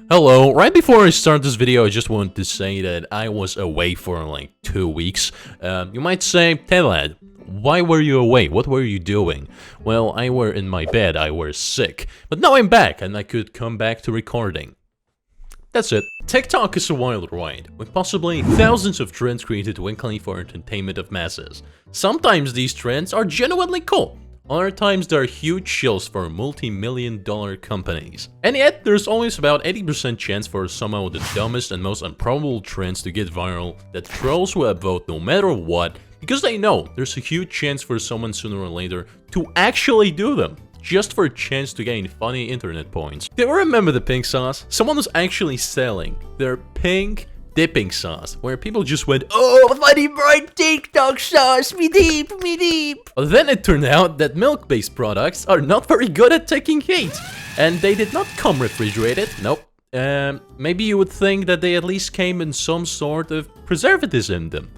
Hello, right before I start this video, I just want to say that I was away for like 2 weeks. You might say, Telad, why were you away? What were you doing? Well, I were in my bed, I were sick. But now I'm back and I could come back to recording. That's it. TikTok is a wild ride, with possibly thousands of trends created weekly for entertainment of masses. Sometimes these trends are genuinely cool. Other times there are huge shills for multi-million-dollar companies. And yet, there's always about 80% chance for somehow the dumbest and most improbable trends to get viral that trolls will upvote no matter what, because they know there's a huge chance for someone sooner or later to actually do them, just for a chance to gain funny internet points. Do you remember the pink sauce? Someone was actually selling their pink dipping sauce, where people just went, "Oh, funny bright TikTok sauce, me deep, me deep." But then it turned out that milk-based products are not very good at taking heat, and they did not come refrigerated. Nope. Maybe you would think that they at least came in some sort of preservatives in them.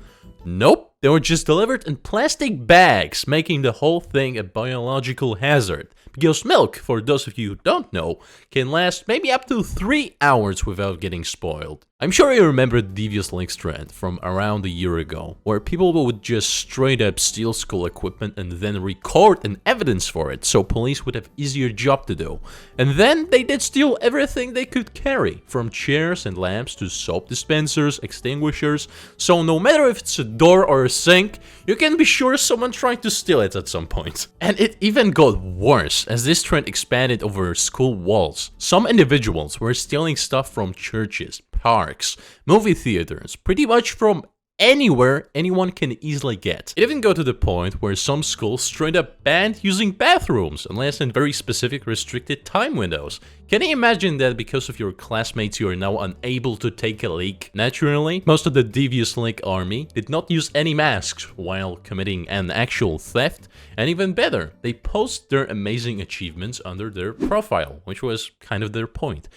Nope. They were just delivered in plastic bags, making the whole thing a biological hazard. Because milk, for those of you who don't know, can last maybe up to 3 hours without getting spoiled. I'm sure you remember the Devious Lick trend from around a year ago, where people would just straight up steal school equipment and then record an evidence for it, so police would have easier job to do. And then they did steal everything they could carry, from chairs and lamps to soap dispensers, extinguishers, so no matter if it's a door or a sink, you can be sure someone tried to steal it at some point. And it even got worse, as this trend expanded over school walls. Some individuals were stealing stuff from churches, parks, movie theaters, pretty much from anywhere anyone can easily get. It even got to the point where some schools straight up banned using bathrooms unless in very specific restricted time windows. Can you imagine that because of your classmates you are now unable to take a leak? Naturally, most of the Devious Lick army did not use any masks while committing an actual theft, and even better, they post their amazing achievements under their profile, which was kind of their point.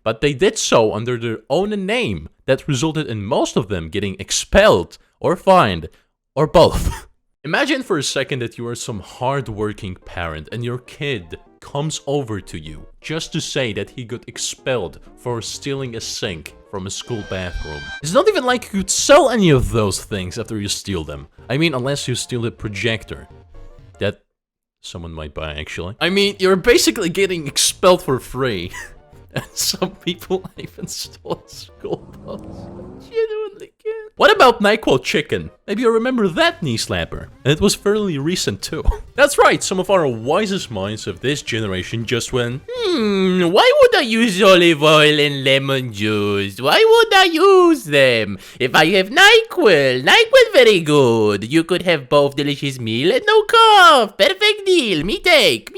But they did so under their own name, that resulted in most of them getting expelled, or fined, or both. Imagine for a second that you are some hard-working parent and your kid comes over to you just to say that he got expelled for stealing a sink from a school bathroom. It's not even like you could sell any of those things after you steal them. I mean, unless you steal a projector. That someone might buy, actually. I mean, you're basically getting expelled for free. And some people even stole a school bus. Genuinely can't. What about Nyquil Chicken? Maybe you remember that knee slapper. And it was fairly recent too. That's right, some of our wisest minds of this generation just went, why would I use olive oil and lemon juice? Why would I use them? If I have NyQuil very good. You could have both delicious meal and no cough. Perfect deal. Me take.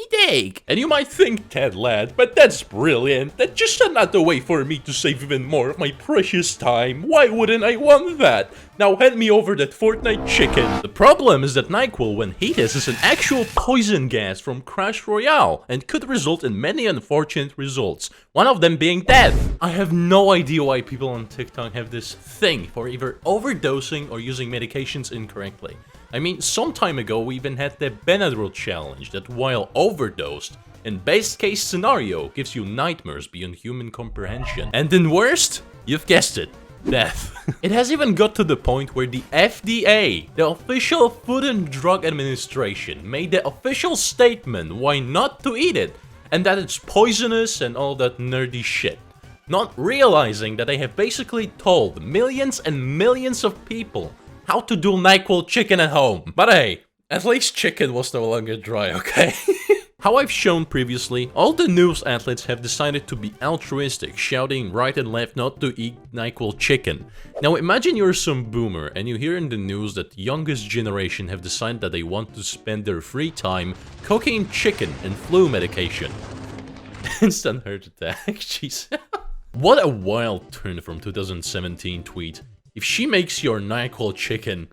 And you might think, Ted lad, but that's brilliant. That's just another way for me to save even more of my precious time. Why wouldn't I want that? Now hand me over that Fortnite chicken. The problem is that NyQuil, when heated, is an actual poison gas from Crash Royale and could result in many unfortunate results, one of them being death. I have no idea why people on TikTok have this thing for either overdosing or using medications incorrectly. I mean, some time ago we even had the Benadryl challenge that, while overdosed, in best case scenario, gives you nightmares beyond human comprehension. And in worst, you've guessed it, death. It has even got to the point where the FDA, the official Food and Drug Administration, made the official statement why not to eat it, and that it's poisonous and all that nerdy shit. Not realizing that they have basically told millions and millions of people how to do Nyquil Chicken at home. But hey, at least chicken was no longer dry, okay? How I've shown previously, all the news outlets have decided to be altruistic, shouting right and left not to eat Nyquil Chicken. Now imagine you're some boomer and you hear in the news that the youngest generation have decided that they want to spend their free time cooking chicken and flu medication. Instant heart attack, jeez. What a wild turn from 2017 tweet. If she makes your Nyquil Chicken,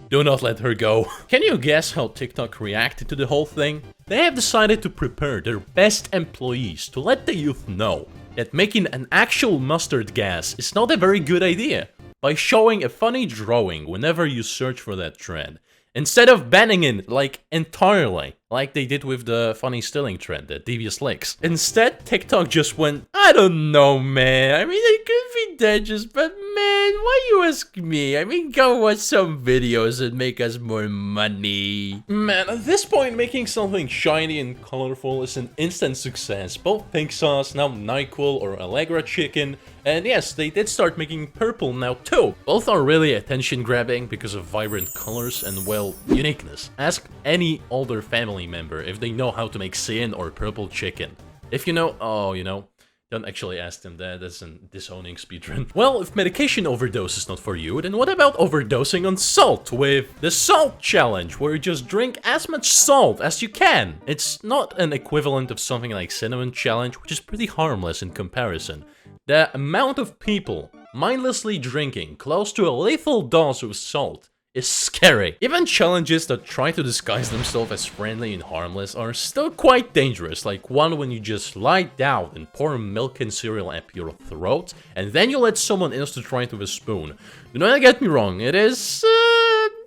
do not let her go. Can you guess how TikTok reacted to the whole thing? They have decided to prepare their best employees to let the youth know that making an actual mustard gas is not a very good idea, by showing a funny drawing whenever you search for that trend. Instead of banning it, like, entirely, like they did with the funny stealing trend, the Devious Licks. Instead, TikTok just went, I don't know, man. I mean, it could be dangerous, but man, why you ask me? I mean, go watch some videos and make us more money. Man, at this point, making something shiny and colorful is an instant success. Both Pink Sauce, now Nyquil or Nyquil Chicken, and yes, they did start making purple now too. Both are really attention-grabbing because of vibrant colors and, well, uniqueness. Ask any older family member if they know how to make cyan or purple chicken. If you know, oh, you know, don't actually ask them that, that's a disowning speedrun. Well, if medication overdose is not for you, then what about overdosing on salt with the Salt Challenge, where you just drink as much salt as you can? It's not an equivalent of something like Cinnamon Challenge, which is pretty harmless in comparison. The amount of people mindlessly drinking close to a lethal dose of salt is scary. Even challenges that try to disguise themselves as friendly and harmless are still quite dangerous, like one when you just lie down and pour milk and cereal up your throat, and then you let someone else to try it with a spoon. Do not get me wrong, it is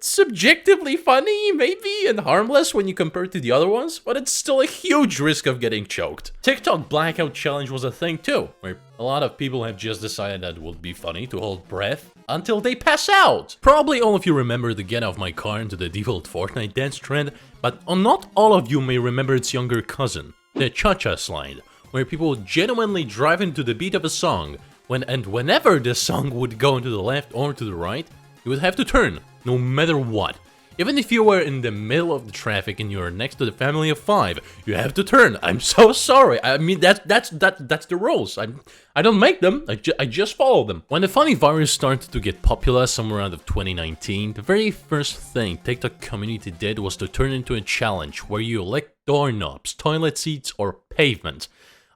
subjectively funny, maybe, and harmless when you compare it to the other ones, but it's still a huge risk of getting choked. TikTok Blackout Challenge was a thing too, where a lot of people have just decided that it would be funny to hold breath until they pass out. Probably all of you remember the get out of my car into the default Fortnite dance trend, but not all of you may remember its younger cousin, the Cha-Cha slide, where people genuinely drive into the beat of a song, whenever the song would go into the left or to the right, you would have to turn, no matter what. Even if you were in the middle of the traffic and you're next to the family of 5, you have to turn. I'm so sorry. I mean, that's the rules. I don't make them. I just follow them. When the funny virus started to get popular somewhere around of 2019, the very first thing TikTok community did was to turn into a challenge where you lick doorknobs, toilet seats, or pavement.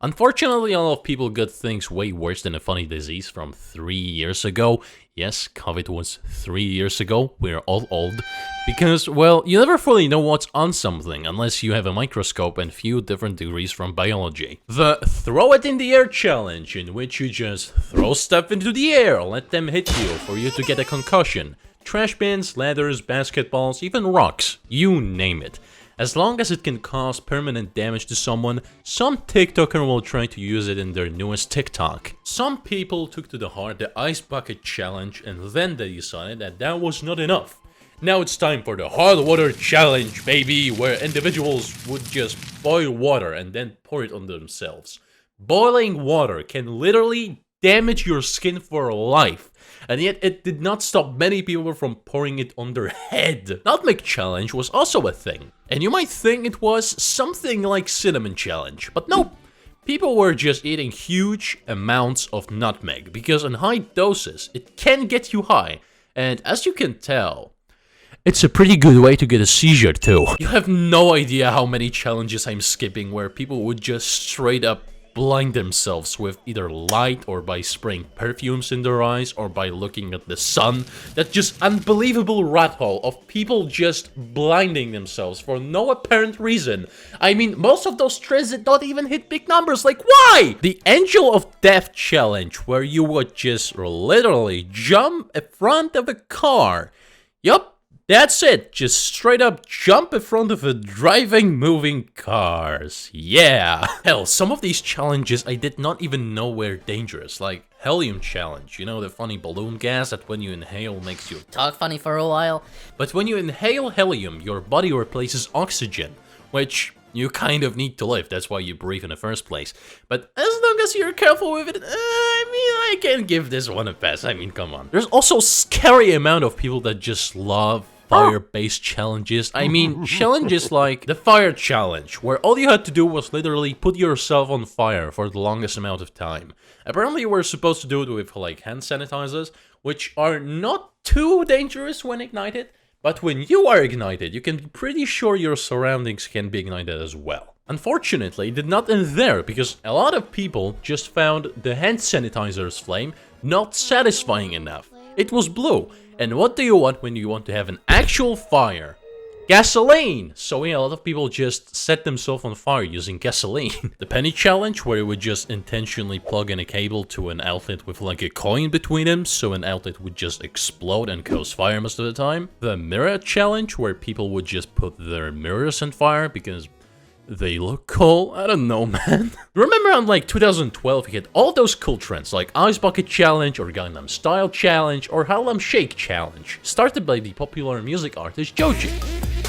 Unfortunately, a lot of people got things way worse than a funny disease from 3 years ago. Yes, COVID was 3 years ago, we're all old. Because, well, you never fully know what's on something unless you have a microscope and few different degrees from biology. The Throw It in the Air challenge, in which you just throw stuff into the air, let them hit you for you to get a concussion. Trash bins, ladders, basketballs, even rocks, you name it. As long as it can cause permanent damage to someone, some TikToker will try to use it in their newest TikTok. Some people took to the heart the Ice Bucket Challenge, and then they decided that that was not enough. Now it's time for the Hot Water Challenge, baby, where individuals would just boil water and then pour it on themselves. Boiling water can literally damage your skin for life. And yet it did not stop many people from pouring it on their head. Nutmeg Challenge was also a thing. And you might think it was something like Cinnamon Challenge, but nope. People were just eating huge amounts of nutmeg, because in high doses, it can get you high. And as you can tell, it's a pretty good way to get a seizure too. You have no idea how many challenges I'm skipping where people would just straight up blind themselves with either light or by spraying perfumes in their eyes or by looking at the sun. That's just unbelievable rat hole of people just blinding themselves for no apparent reason. I mean, most of those trends did not even hit big numbers, like why? The Angel of Death challenge, where you would just literally jump in front of a car. Yup. That's it, just straight up jump in front of a driving, moving cars. Yeah. Hell, some of these challenges I did not even know were dangerous, like Helium challenge, you know, the funny balloon gas that when you inhale makes you talk funny for a while. But when you inhale helium, your body replaces oxygen, which you kind of need to live, that's why you breathe in the first place. But as long as you're careful with it, I can give this one a pass, I mean, come on. There's also a scary amount of people that just love fire-based challenges. I mean, challenges like the fire challenge, where all you had to do was literally put yourself on fire for the longest amount of time. Apparently you were supposed to do it with like hand sanitizers, which are not too dangerous when ignited, but when you are ignited, you can be pretty sure your surroundings can be ignited as well. Unfortunately, it did not end there, because a lot of people just found the hand sanitizer's flame not satisfying enough. It was blue. And what do you want when you want to have an actual fire? Gasoline! So yeah, a lot of people just set themselves on fire using gasoline. The penny challenge, where you would just intentionally plug in a cable to an outlet with like a coin between them, so an outlet would just explode and cause fire most of the time. The mirror challenge, where people would just put their mirrors on fire because they look cool. I don't know, man. Remember on like 2012, he had all those cool trends like Ice Bucket Challenge or Gangnam Style Challenge or Harlem Shake Challenge, started by the popular music artist Joji.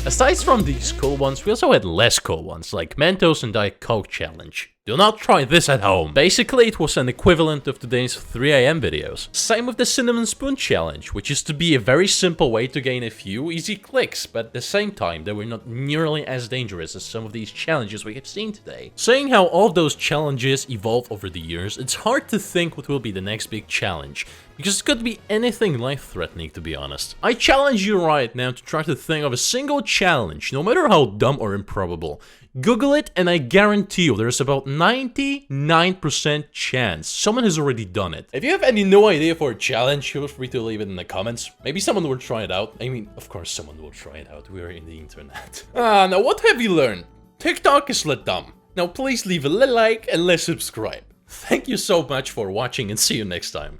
Aside from these cool ones, we also had less cool ones like Mentos and Diet Coke Challenge. Do not try this at home. Basically, it was an equivalent of today's 3 AM videos. Same with the Cinnamon Spoon Challenge, which used to be a very simple way to gain a few easy clicks, but at the same time, they were not nearly as dangerous as some of these challenges we have seen today. Seeing how all of those challenges evolved over the years, it's hard to think what will be the next big challenge, because it could be anything life-threatening, to be honest. I challenge you right now to try to think of a single challenge, no matter how dumb or improbable. Google it, and I guarantee you there's about 99% chance someone has already done it. If you have any new idea for a challenge, feel free to leave it in the comments. Maybe someone will try it out. I mean, of course someone will try it out. We are in the internet. Now what have you learned? TikTok is lit dumb. Now please leave a like and let's subscribe. Thank you so much for watching and see you next time.